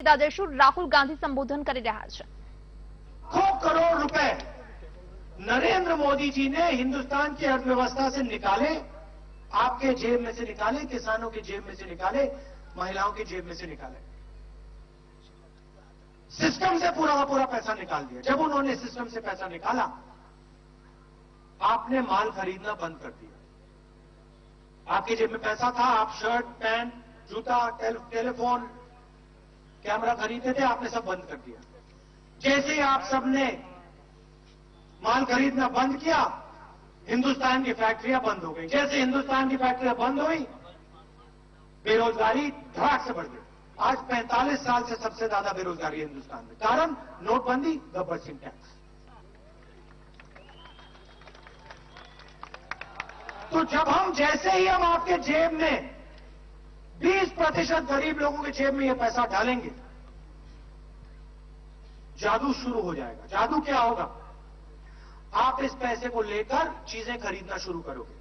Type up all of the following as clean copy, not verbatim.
જોતા જઈશું રાહુલ ગાંધી સંબોધન કરી રહ્યા છે। लाखों करोड़ रुपए नरेंद्र मोदी जी ने हिंदुस्तान की अर्थव्यवस्था से निकाले, आपके जेब में से निकाले, किसानों की जेब में से निकाले, महिलाओं की जेब में से निकाले। सिस्टम से पूरा का पूरा पैसा निकाल दिया। जब उन्होंने सिस्टम से पैसा निकाला, आपने माल खरीदना बंद कर दिया। आपकी जेब में पैसा था, आप शर्ट, पैंट, जूता, टेलीफोन, कैमरा खरीदते थे, आपने सब बंद कर दिया। जैसे ही आप सबने माल खरीदना बंद किया, हिंदुस्तान की फैक्ट्रियां बंद हो गई। जैसे हिंदुस्तान की फैक्ट्रियां बंद हुई, बेरोजगारी धड़ाक से बढ़ गई। आज 45 साल से सबसे ज्यादा बेरोजगारी है हिंदुस्तान में। कारण नोटबंदी, गब्बर सिंह टैक्स। तो जैसे ही हम आपके जेब में 20% गरीब लोगों के जेब में यह पैसा डालेंगे, जादू शुरू हो जाएगा। जादू क्या होगा? आप इस पैसे को लेकर चीजें खरीदना शुरू करोगे।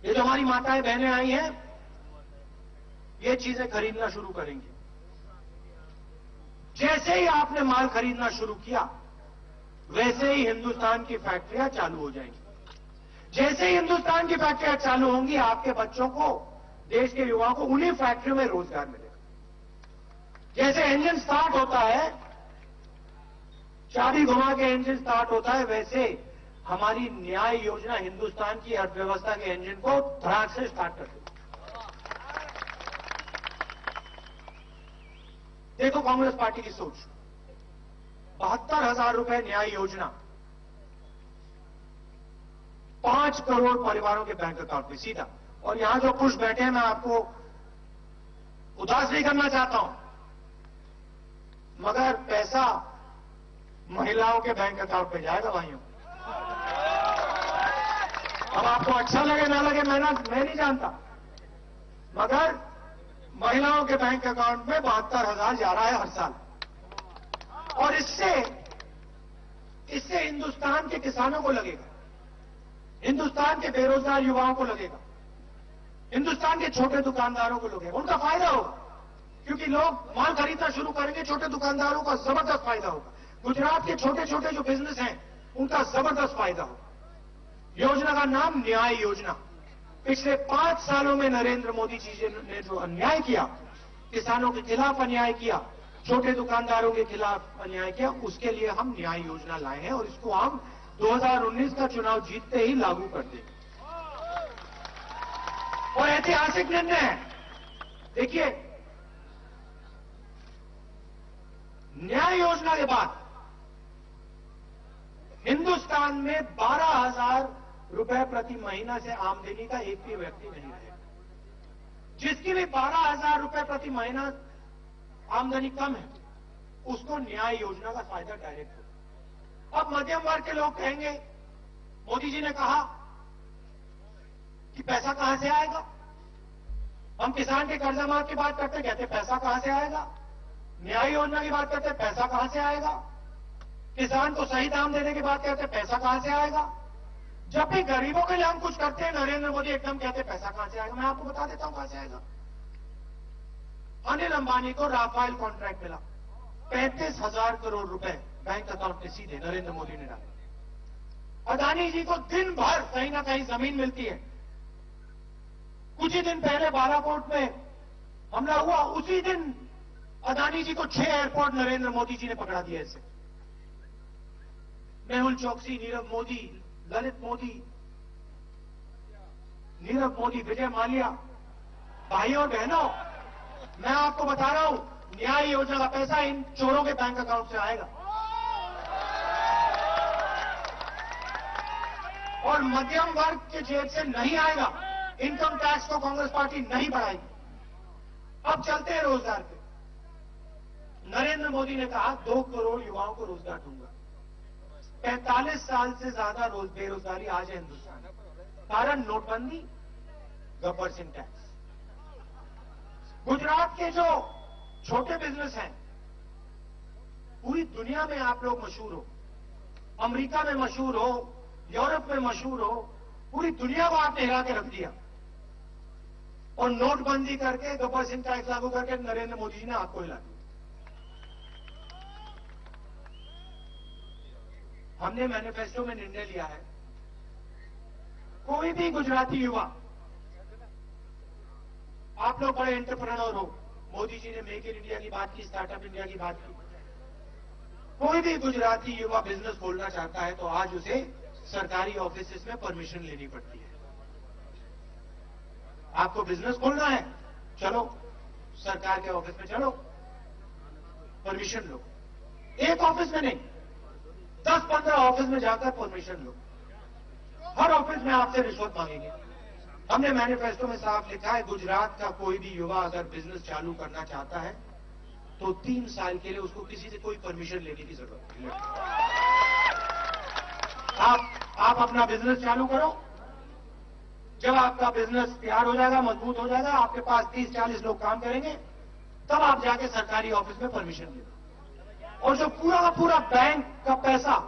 ये जो हमारी माताएं बहनें आई हैं, ये चीजें खरीदना शुरू करेंगी। जैसे ही आपने माल खरीदना शुरू किया, वैसे ही हिंदुस्तान की फैक्ट्रियां चालू हो जाएंगी। जैसे ही हिंदुस्तान की फैक्ट्रियां चालू होंगी, आपके बच्चों को, देश के युवाओं को उन्हीं फैक्ट्रियों में रोजगार मिलेगा। जैसे इंजन स्टार्ट होता है, चाबी घुमा के इंजन स्टार्ट होता है, वैसे हमारी न्याय योजना हिंदुस्तान की अर्थव्यवस्था के इंजन को धड़ाक से स्टार्ट कर देगी। देखो कांग्रेस पार्टी की सोच, 72,000 रुपए न्याय योजना 5 करोड़ परिवारों के बैंक अकाउंट में सीधा। और यहां जो खुश बैठे हैं, मैं आपको उदास नहीं करना चाहता हूं, मगर पैसा महिलाओं के बैंक अकाउंट में जाएगा भाइयों। अब आपको अच्छा लगे ना लगे मैं नहीं जानता, मगर महिलाओं के बैंक अकाउंट में 72,000 जा रहा है हर साल। और इससे हिंदुस्तान के किसानों को लगेगा, हिंदुस्तान के बेरोजगार युवाओं को लगेगा, हिंदुस्तान के छोटे दुकानदारों को लगेगा, उनका फायदा होगा। क्योंकि लोग माल खरीदना शुरू करेंगे, छोटे दुकानदारों का जबरदस्त फायदा होगा। गुजरात के छोटे छोटे जो बिजनेस हैं, उनका जबरदस्त फायदा होगा। योजना का नाम न्याय योजना। पिछले 5 सालों में नरेंद्र मोदी जी ने जो अन्याय किया, किसानों के खिलाफ अन्याय किया, छोटे दुकानदारों के खिलाफ अन्याय किया, उसके लिए हम न्याय योजना लाए हैं। और इसको हम 2019 का चुनाव जीतते ही लागू कर देंगे। और ऐतिहासिक निर्णय है। देखिए, न्याय योजना के बाद हिंदुस्तान में 12,000 रुपए प्रति महीना से आमदनी का एक भी व्यक्ति नहीं रहेगा। जिसकी भी 12,000 रुपए प्रति महीना आमदनी कम है, उसको न्याय योजना का फायदा डायरेक्ट हो। अब मध्यम वर्ग के लोग कहेंगे, मोदी जी ने कहा कि पैसा कहां से आएगा? हम किसान के कर्जा माफ की बात करते, कहते पैसा कहां से आएगा? न्याय योजना की बात करते, पैसा कहां से आएगा? किसान को सही दाम देने की बात करते, पैसा कहां से आएगा? जब भी गरीबों के लिए हम कुछ करते हैं, नरेंद्र मोदी एकदम कहते पैसा कहां से आएगा। मैं आपको बता देता हूं कहां से आएगा। अनिल अंबानी को राफेल कॉन्ट्रैक्ट मिला, 35,000 करोड़ रुपए बैंक अकाउंट में सीधे नरेंद्र मोदी ने डाले। अदानी जी को दिन भर कहीं ना कहीं जमीन मिलती है। कुछ ही दिन पहले बालाकोट में हमला हुआ, उसी दिन अदानी जी को 6 एयरपोर्ट नरेंद्र मोदी जी ने पकड़ा दिया। ऐसे मेहुल चोकसी, नीरव मोदी, ललित मोदी, नीरव मोदी, विजय माल्या। भाइयों और बहनों, मैं आपको बता रहा हूं, न्याय योजना का पैसा इन चोरों के बैंक अकाउंट से आएगा। और मध्यम वर्ग के जेब से नहीं आएगा। इनकम टैक्स को कांग्रेस पार्टी नहीं बढ़ाएगी। अब चलते हैं रोजगार पे। नरेंद्र मोदी ने कहा 2 करोड़ युवाओं को रोजगार दूंगा। 45 साल से ज्यादा बेरोजगारी आज है हिंदुस्तान में। कारण नोटबंदी, गब्बर सिंह टैक्स। गुजरात के जो छोटे बिजनेस हैं, पूरी दुनिया में आप लोग मशहूर हो, अमेरिका में मशहूर हो, यूरोप में मशहूर हो, पूरी दुनिया को आपने हिला के रख दिया। और नोटबंदी करके, गब्बर सिंह टैक्स लागू करके नरेंद्र मोदी जी ने आपको हिला दिया। हमने मैनिफेस्टो में निर्णय लिया है, कोई भी गुजराती युवा, आप लोग बड़े एंटरप्रेन्योर हो, मोदी जी ने मेक इन इंडिया की बात की, स्टार्टअप इंडिया की बात की, कोई भी गुजराती युवा बिजनेस खोलना चाहता है तो आज उसे सरकारी ऑफिसेज में परमिशन लेनी पड़ती है। आपको बिजनेस खोलना है, चलो सरकार के ऑफिस में चलो, परमिशन लो। एक ऑफिस में नहीं, 10-15 ऑफिस में जाकर परमिशन लो। हर ऑफिस में आपसे रिश्वत मांगेंगे। हमने मैनिफेस्टो में साफ लिखा है, गुजरात का कोई भी युवा अगर बिजनेस चालू करना चाहता है तो 3 साल के लिए उसको किसी से कोई परमिशन लेने की जरूरत नहीं है। आप अपना बिजनेस चालू करो, जब आपका बिजनेस तैयार हो जाएगा, मजबूत हो जाएगा, आपके पास 30-40 लोग काम करेंगे, तब आप जाके सरकारी ऑफिस में परमिशन ले। और जो पूरा का पूरा बैंक का पैसा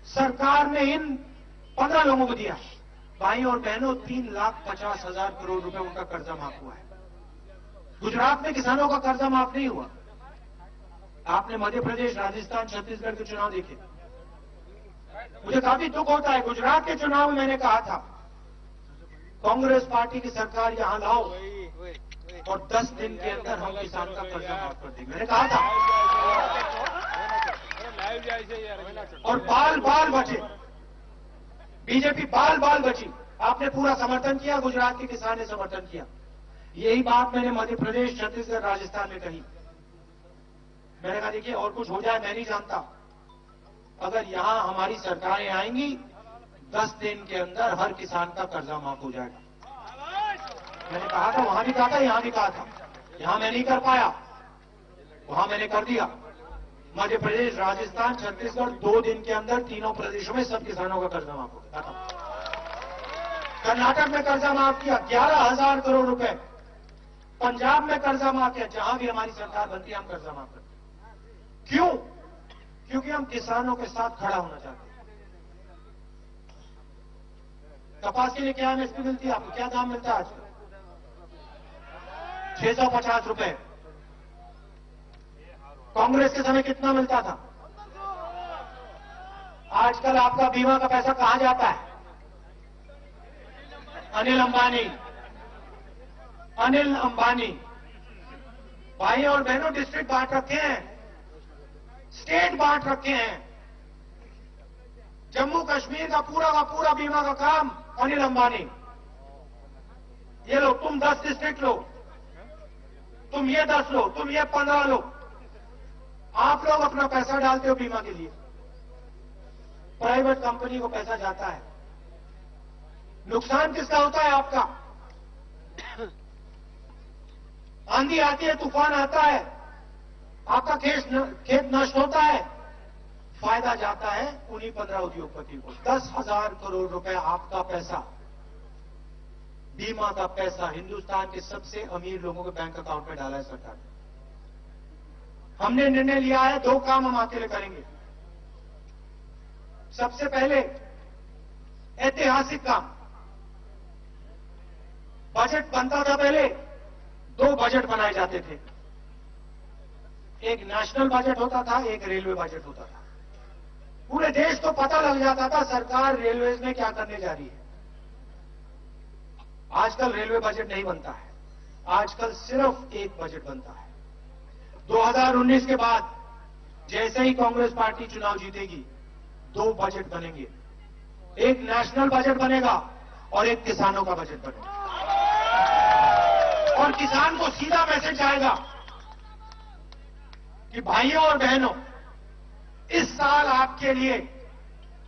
सरकार ने इन 15 लोगों को दिया है, भाई और बहनों, 3,50,000 करोड़ रुपए उनका कर्जा माफ हुआ है। गुजरात में किसानों का कर्जा माफ नहीं हुआ। आपने मध्य प्रदेश, राजस्थान, छत्तीसगढ़ के चुनाव देखे, मुझे काफी दुख होता है। गुजरात के चुनाव में मैंने कहा था, कांग्रेस पार्टी की सरकार यहां लाओ और 10 दिन के अंदर हम किसान का कर्जा माफ कर देंगे, मैंने कहा था। और बाल बाल बचे, बीजेपी बाल बाल बची। आपने पूरा समर्थन किया, गुजरात के किसान ने समर्थन किया। यही बात मैंने मध्य प्रदेश, छत्तीसगढ़, राजस्थान में कही। मैंने कहा देखिए, और कुछ हो जाए मैं नहीं जानता, अगर यहां हमारी सरकारें आएंगी 10 दिन के अंदर हर किसान का कर्जा माफ हो जाएगा। मैंने कहा था, वहां भी कहा था, यहां भी कहा था। यहां मैं नहीं कर पाया, वहां मैंने कर दिया। मध्य प्रदेश, राजस्थान, छत्तीसगढ़ 2 दिन के अंदर तीनों प्रदेशों में सब किसानों का कर्जा माफ हो गया। कर्नाटक में कर्जा माफ किया 11,000 करोड़ रुपए। पंजाब में कर्जा माफ किया, जहां भी हमारी सरकार बनती है हम कर्जा माफ करते हैं। क्यों? क्योंकि हम किसानों के साथ खड़ा होना चाहते हैं। कपास के लिए क्या एमएसपी मिलती है आपको? क्या दाम मिलता है आजकल? 650 रुपए। कांग्रेस के समय कितना मिलता था? आजकल आपका बीमा का पैसा कहां जाता है? अनिल अंबानी। भाई और बहनों, डिस्ट्रिक्ट बांट रखे हैं, स्टेट बांट रखे हैं। जम्मू कश्मीर का पूरा बीमा का काम अनिल अंबानी। ये लो, तुम 10 डिस्ट्रिक्ट लो, तुम ये 10 लो, तुम ये 15 लो। आप लोग अपना पैसा डालते हो बीमा के लिए, प्राइवेट कंपनी को पैसा जाता है। नुकसान किसका होता है? आपका। आंधी आती है, तूफान आता है, आपका खेत नष्ट होता है, फायदा जाता है उन्हीं 15 उद्योगपति को। 10,000 करोड़ रुपए आपका पैसा, बीमा का पैसा हिंदुस्तान के सबसे अमीर लोगों के बैंक अकाउंट में डाला है सरकार ने। हमने निर्णय लिया है, 2 काम हम अकेले करेंगे। सबसे पहले ऐतिहासिक काम, बजट बनता था पहले 2 बजट बनाए जाते थे। एक नेशनल बजट होता था, एक रेलवे बजट होता था। पूरे देश को पता लग जाता था सरकार रेलवेज में क्या करने जा रही है। आजकल रेलवे बजट नहीं बनता है, आजकल सिर्फ एक बजट बनता है। 2019 के बाद जैसे ही कांग्रेस पार्टी चुनाव जीतेगी, 2 बजट बनेंगे। एक नेशनल बजट बनेगा और एक किसानों का बजट बनेगा। और किसान को सीधा मैसेज जाएगा कि भाइयों और बहनों, इस साल आपके लिए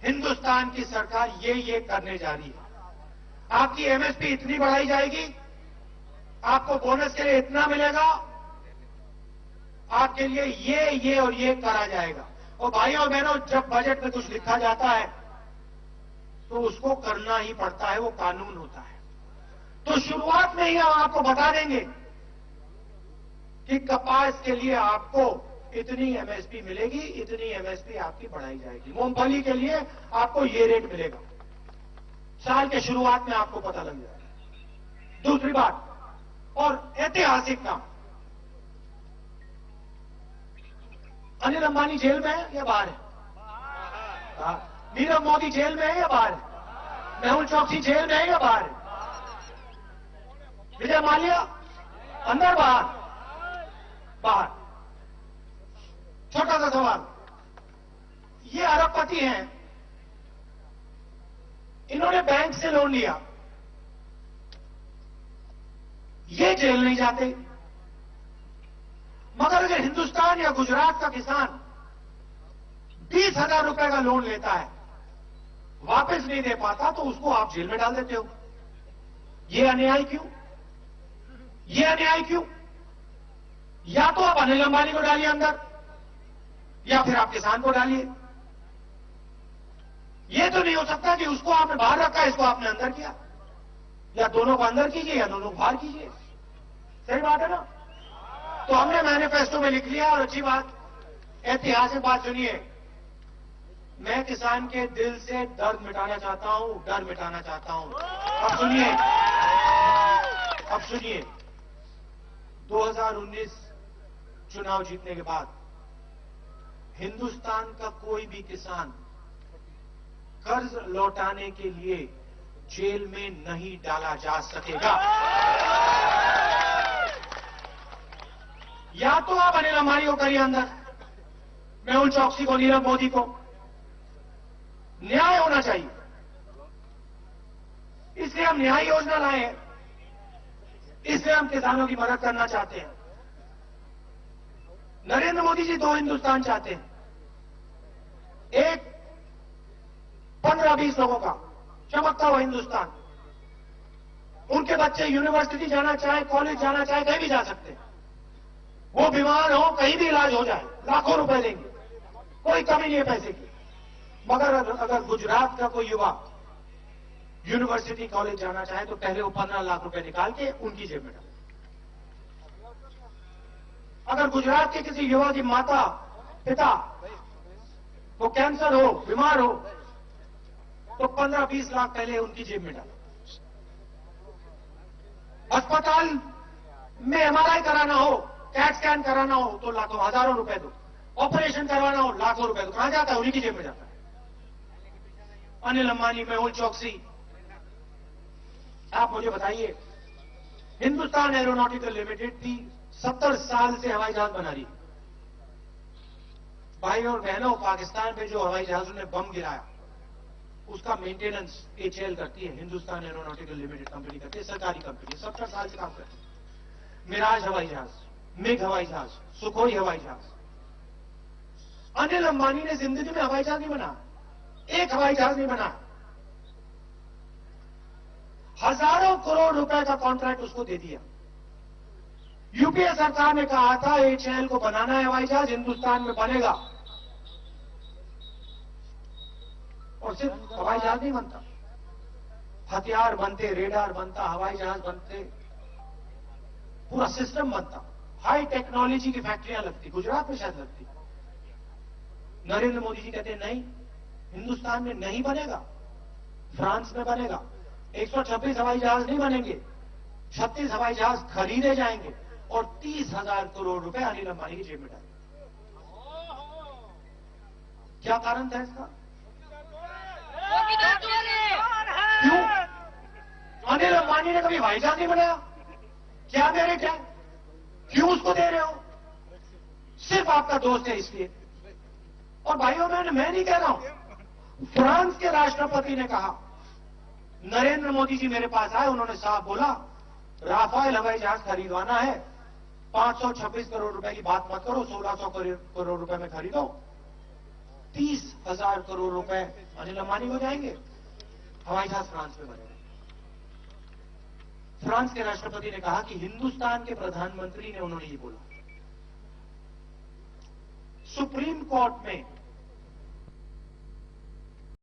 हिंदुस्तान की सरकार ये करने जा रही है। आपकी एमएसपी इतनी बढ़ाई जाएगी, आपको बोनस के लिए इतना मिलेगा, आपके लिए ये और ये करा जाएगा। और भाइयों और बहनों, जब बजट में कुछ लिखा जाता है तो उसको करना ही पड़ता है, वो कानून होता है। तो शुरुआत में ही हम आपको बता देंगे कि कपास के लिए आपको इतनी एमएसपी मिलेगी, इतनी एमएसपी आपकी बढ़ाई जाएगी। मूंगफली के लिए आपको ये रेट मिलेगा, साल के शुरुआत में आपको पता लग जाएगा। दूसरी बात, और ऐतिहासिक काम, अनिल अंबानी जेल में है या बाहर है? नीरव मोदी जेल में है या बाहर है? मेहुल चौकसी जेल में है या बाहर है? विजय माल्या अंदर बाहर? बाहर। छोटा सा सवाल, ये अरबपति हैं, इन्होंने बैंक से लोन लिया, ये जेल नहीं जाते, मगर अगर हिंदुस्तान या गुजरात का किसान 20,000 रुपए का लोन लेता है, वापस नहीं दे पाता, तो उसको आप जेल में डाल देते हो। ये अन्याय क्यों? ये अन्याय क्यों? या तो आप अनिल अंबानी को डालिए अंदर, या फिर आप किसान को डालिए। ये तो नहीं हो सकता कि उसको आपने बाहर रखा, इसको आपने अंदर किया। या दोनों को अंदर कीजिए या दोनों को बाहर कीजिए। सही बात है ना? तो हमने मैनिफेस्टो में लिख लिया। और अच्छी बात, ऐतिहासिक बात सुनिए, मैं किसान के दिल से दर्द मिटाना चाहता हूं, डर मिटाना चाहता हूं। अब सुनिए, अब सुनिए, 2019 चुनाव जीतने के बाद हिंदुस्तान का कोई भी किसान कर्ज लौटाने के लिए जेल में नहीं डाला जा सकेगा। या तो आप अनिल अंबानी को करिए अंदर, मेहुल चौकसी को, नीरव मोदी को। न्याय होना चाहिए, इसलिए हम न्याय योजना लाए हैं, इसलिए हम किसानों की मदद करना चाहते हैं। नरेंद्र मोदी जी 2 हिंदुस्तान चाहते हैं, एक 15-20 लोगों का चमकता हुआ हिंदुस्तान। उनके बच्चे यूनिवर्सिटी जाना चाहे, कॉलेज जाना चाहे, कहीं भी जा सकते हैं। वो बीमार हो, कहीं भी इलाज हो जाए, लाखों रुपए देंगे, कोई कमी नहीं है पैसे की। मगर अगर गुजरात का कोई युवा यूनिवर्सिटी कॉलेज जाना चाहे तो पहले वो 15 लाख रुपए निकाल के उनकी जेब में डाले। अगर गुजरात के किसी युवा की माता पिता को कैंसर हो, बीमार हो, तो 15-20 लाख पहले उनकी जेब में डाले। अस्पताल में एमआरआई कराना हो, कैट स्कैन कराना हो तो लाखों हजारों रुपए दो, ऑपरेशन करवाना हो लाखों रुपए दो। कहां जाता है? उन्हीं की जेब में जाता है। अनिल अंबानी, मेहुल चौकसी, आप मुझे बताइए, हिंदुस्तान एरोनॉटिकल लिमिटेड थी 70 साल से हवाई जहाज बना रही। भाई और बहनों, पाकिस्तान पे जो हवाई जहाजों ने बम गिराया उसका मेंटेनेंस एचएएल करती है, हिंदुस्तान एरोनॉटिकल लिमिटेड कंपनी करती है, सरकारी कंपनी है, 70 साल से काम करती है। मिराज हवाई जहाज, मिग हवाई जहाज, सुखोई हवाई जहाज। अनिल अंबानी ने जिंदगी में हवाई जहाज नहीं बना, एक हवाई जहाज नहीं बना। हजारों करोड़ रुपए का कॉन्ट्रैक्ट उसको दे दिया। यूपीए सरकार ने कहा था एचएएल को बनाना है हवाई जहाज, हिंदुस्तान में बनेगा। और सिर्फ हवाई जहाज नहीं बनता, हथियार बनते, रेडार बनता, हवाई जहाज बनते, पूरा सिस्टम बनता। हाई टेक्नोलॉजी की फैक्ट्रियां लगती, गुजरात में शायद लगती। नरेंद्र मोदी जी कहते हैं नहीं, हिंदुस्तान में नहीं बनेगा, फ्रांस में बनेगा। 126 हवाई जहाज नहीं बनेंगे, 36 हवाई जहाज खरीदे जाएंगे और 30,000 करोड़ रुपए अनिल अंबानी की जेब में डालेंगे। क्या कारण था इसका? क्यों? अनिल अंबानी ने कभी हवाई जहाज नहीं बनाया? क्या मेरिट है? क्यों उसको दे रहे हो? सिर्फ आपका दोस्त है इसलिए। और भाइयों बहनों, मैं नहीं कह रहा हूं, फ्रांस के राष्ट्रपति ने कहा, नरेंद्र मोदी जी मेरे पास आए, उन्होंने साफ बोला राफेल हवाई जहाज खरीदवाना है, 526 करोड़ रुपए की बात मत करो, 1600 करोड़ रुपए में खरीदो। 30,000 करोड़ रुपए अनिल अंबानी हो जाएंगे, हवाई जहाज फ्रांस में बनेगा। फ्रांस के राष्ट्रपति ने कहा कि हिंदुस्तान के प्रधानमंत्री ने, उन्होंने ये बोला, सुप्रीम कोर्ट में